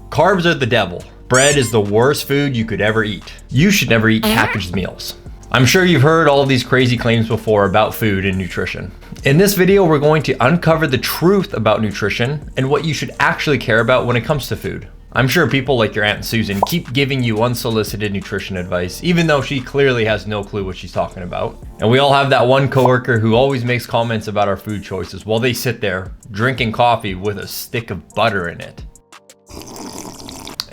Carbs are the devil. Bread is the worst food you could ever eat. You should never eat packaged meals. I'm sure you've heard all of these crazy claims before about food and nutrition. In this video, we're going to uncover the truth about nutrition and what you should actually care about when it comes to food. I'm sure people like your Aunt Susan keep giving you unsolicited nutrition advice, even though she clearly has no clue what she's talking about. And we all have that one coworker who always makes comments about our food choices while they sit there drinking coffee with a stick of butter in it.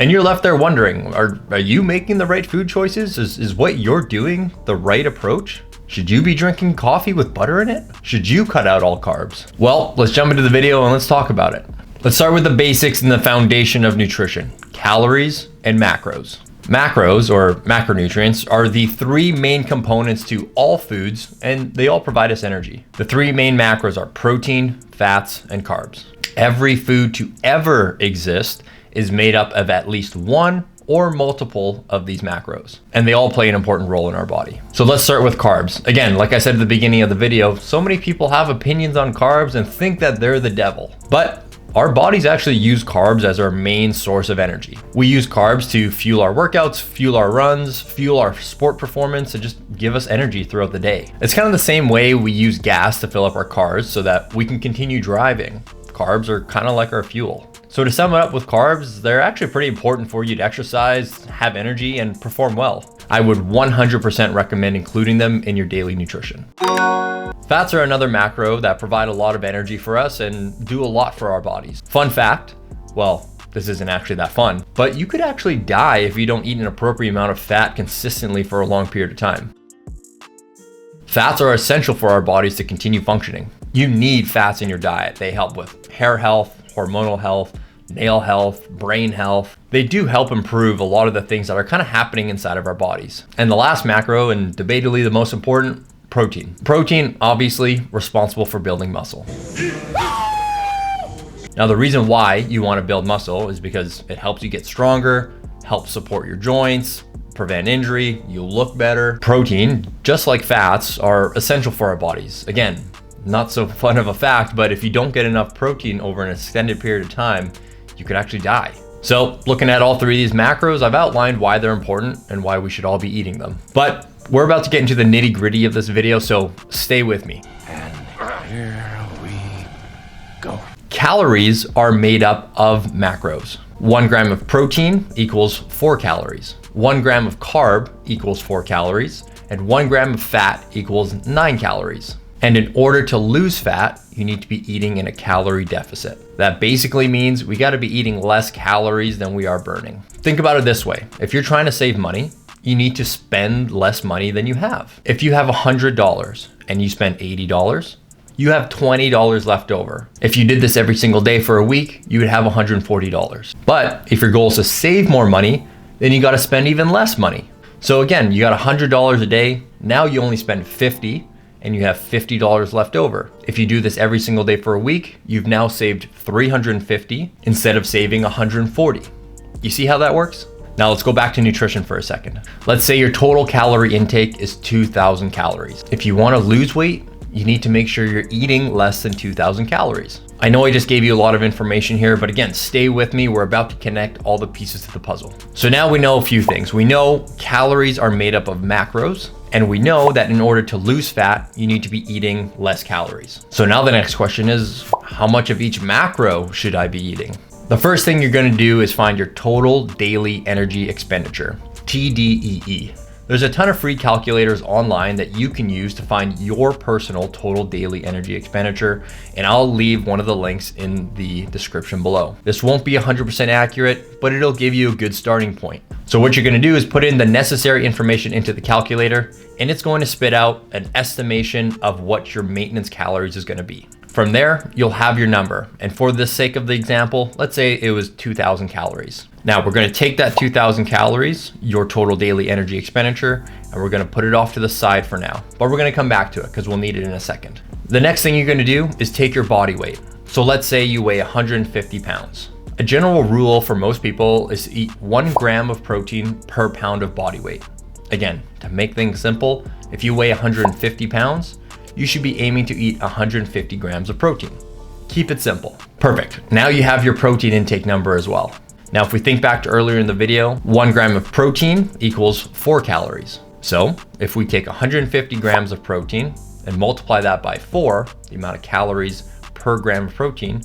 And you're left there wondering, are you making the right food choices? Is what you're doing the right approach? Should you be drinking coffee with butter in it? Should you cut out all carbs? Well, let's jump into the video and let's talk about it. Let's start with the basics and the foundation of nutrition: calories and macros. Macros, or macronutrients, are the three main components to all foods, and they all provide us energy. The three main macros are protein, fats, and carbs. Every food to ever exist is made up of at least one or multiple of these macros, and they all play an important role in our body. So let's start with carbs. Again, like I said at the beginning of the video, so many people have opinions on carbs and think that they're the devil. But our bodies actually use carbs as our main source of energy. We use carbs to fuel our workouts, fuel our runs, fuel our sport performance, and just give us energy throughout the day. It's kind of the same way we use gas to fill up our cars so that we can continue driving. Carbs are kind of like our fuel. So to sum it up with carbs, they're actually pretty important for you to exercise, have energy, and perform well. I would 100% recommend including them in your daily nutrition. Fats are another macro that provide a lot of energy for us and do a lot for our bodies. Fun fact, well, this isn't actually that fun, but you could actually die if you don't eat an appropriate amount of fat consistently for a long period of time. Fats are essential for our bodies to continue functioning. You need fats in your diet. They help with hair health, hormonal health, nail health, brain health. They do help improve a lot of the things that are kind of happening inside of our bodies. And the last macro, and debatably the most important, protein. Protein, obviously, responsible for building muscle. Now, the reason why you want to build muscle is because it helps you get stronger, helps support your joints, prevent injury, you'll look better. Protein, just like fats, are essential for our bodies. Again, not so fun of a fact, but if you don't get enough protein over an extended period of time, you could actually die. So looking at all three of these macros, I've outlined why they're important and why we should all be eating them. But we're about to get into the nitty-gritty of this video, so stay with me. And here we go. Calories are made up of macros. 1 gram of protein equals 4 calories. 1 gram of carb equals 4 calories. And 1 gram of fat equals 9 calories. And in order to lose fat, you need to be eating in a calorie deficit. That basically means we got to be eating less calories than we are burning. Think about it this way. If you're trying to save money, you need to spend less money than you have. If you have $100 and you spend $80, you have $20 left over. If you did this every single day for a week, you would have $140. But if your goal is to save more money, then you got to spend even less money. So again, you got $100 a day. Now you only spend $50 and you have $50 left over. If you do this every single day for a week, you've now saved $350 instead of saving $140. You see how that works? Now let's go back to nutrition for a second. Let's say your total calorie intake is 2,000 calories. If you want to lose weight, you need to make sure you're eating less than 2,000 calories. I know I just gave you a lot of information here, but again, stay with me. We're about to connect all the pieces to the puzzle. So now we know a few things. We know calories are made up of macros, and we know that in order to lose fat, you need to be eating less calories. So now the next question is, how much of each macro should I be eating? The first thing you're going to do is find your total daily energy expenditure, TDEE. There's a ton of free calculators online that you can use to find your personal total daily energy expenditure, and I'll leave one of the links in the description below. This won't be 100% accurate, but it'll give you a good starting point. So what you're going to do is put in the necessary information into the calculator, and it's going to spit out an estimation of what your maintenance calories is going to be. From there, you'll have your number. And for the sake of the example, let's say it was 2,000 calories. Now we're going to take that 2,000 calories, your total daily energy expenditure, and we're going to put it off to the side for now. But we're going to come back to it because we'll need it in a second. The next thing you're going to do is take your body weight. So let's say you weigh 150 pounds. A general rule for most people is to eat 1 gram of protein per pound of body weight. Again, to make things simple, if you weigh 150 pounds, you should be aiming to eat 150 grams of protein. Keep it simple. Perfect. Now you have your protein intake number as well. Now, if we think back to earlier in the video, 1 gram of protein equals 4 calories. So if we take 150 grams of protein and multiply that by 4, the amount of calories per gram of protein,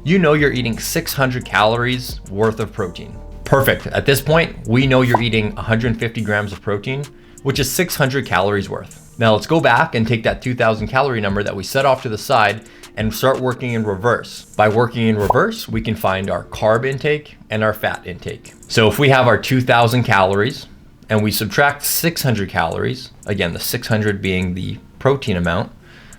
you know you're eating 600 calories worth of protein. Perfect. At this point, we know you're eating 150 grams of protein, which is 600 calories worth. Now let's go back and take that 2000 calorie number that we set off to the side and start working in reverse. By working in reverse, we can find our carb intake and our fat intake. So if we have our 2000 calories and we subtract 600 calories, again, the 600 being the protein amount,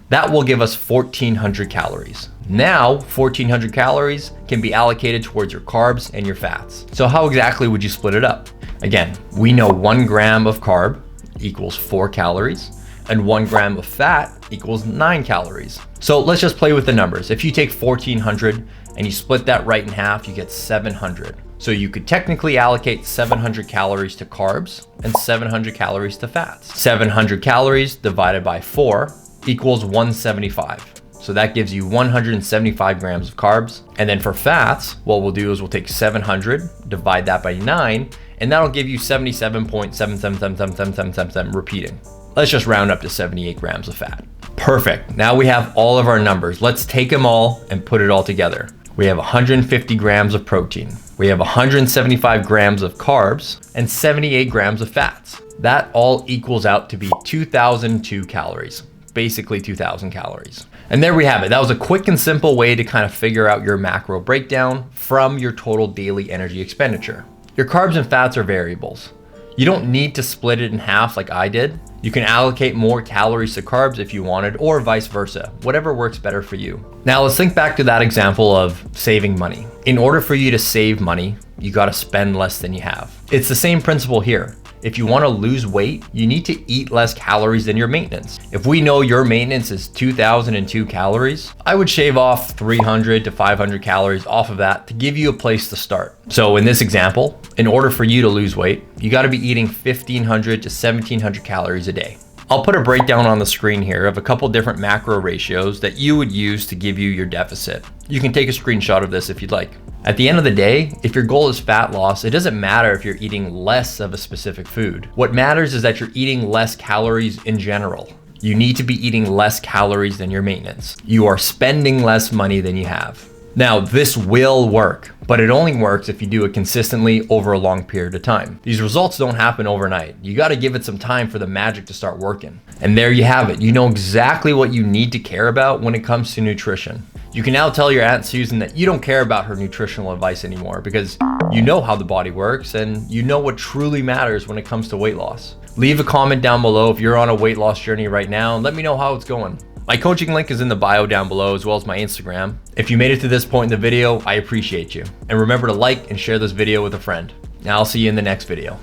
that will give us 1400 calories. Now, 1400 calories can be allocated towards your carbs and your fats. So how exactly would you split it up? Again, we know 1 gram of carb equals 4 calories and 1 gram of fat equals 9 calories. So let's just play with the numbers. If you take 1400 and you split that right in half, you get 700. So you could technically allocate 700 calories to carbs and 700 calories to fats. 700 calories divided by 4 equals 175. So that gives you 175 grams of carbs. And then for fats, what we'll do is we'll take 700, divide that by 9, and that'll give you 77.777777 repeating. Let's just round up to 78 grams of fat. Perfect. Now we have all of our numbers. Let's take them all and put it all together. We have 150 grams of protein. We have 175 grams of carbs and 78 grams of fats. That all equals out to be 2002 calories. Basically 2000 calories. And there we have it. That was a quick and simple way to kind of figure out your macro breakdown from your total daily energy expenditure. Your carbs and fats are variables. You don't need to split it in half like I did. You can allocate more calories to carbs if you wanted, or vice versa, whatever works better for you. Now let's think back to that example of saving money. In order for you to save money, you gotta spend less than you have. It's the same principle here. If you want to lose weight, you need to eat less calories than your maintenance. If we know your maintenance is 2002 calories, I would shave off 300 to 500 calories off of that to give you a place to start. So in this example, in order for you to lose weight, you got to be eating 1500 to 1700 calories a day. I'll put a breakdown on the screen here of a couple different macro ratios that you would use to give you your deficit. You can take a screenshot of this if you'd like. At the end of the day, if your goal is fat loss, it doesn't matter if you're eating less of a specific food. What matters is that you're eating less calories in general. You need to be eating less calories than your maintenance. You are spending less money than you have. Now, this will work, but it only works if you do it consistently over a long period of time. These results don't happen overnight. You got to give it some time for the magic to start working. And there you have it. You know exactly what you need to care about when it comes to nutrition. You can now tell your Aunt Susan that you don't care about her nutritional advice anymore because you know how the body works and you know what truly matters when it comes to weight loss. Leave a comment down below if you're on a weight loss journey right now and let me know how it's going. My coaching link is in the bio down below, as well as my Instagram. If you made it to this point in the video, I appreciate you. And remember to like and share this video with a friend. Now I'll see you in the next video.